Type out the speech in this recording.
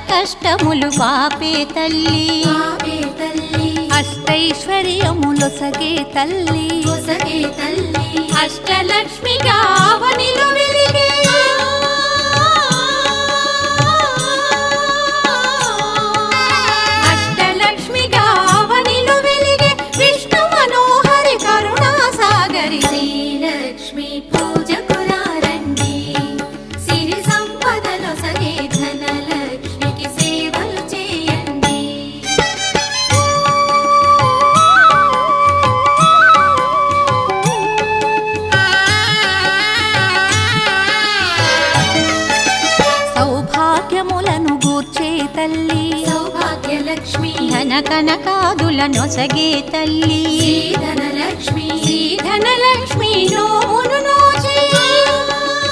కష్టములు పాపే తల్లి అష్టైశ్వర్యములొసగే తల్లి అష్టలక్ష్మిగా అవనిలో వెలిగే అష్టలక్ష్మిగా అవనిలో వెలిగే విష్ణు మనోహరి కరుణా సాగరి శ్రీలక్ష్మి పూజకు రండి సిరి సంపదలో సగే ధనలక్ష్మికి సేవలు చేయండి సౌభాగ్యములను గూర్చే తల్లి సౌభాగ్యలక్ష్మి ధన కనకాదులనొసగే తల్లి ధనలక్ష్మి ధనలక్ష్మి నోమును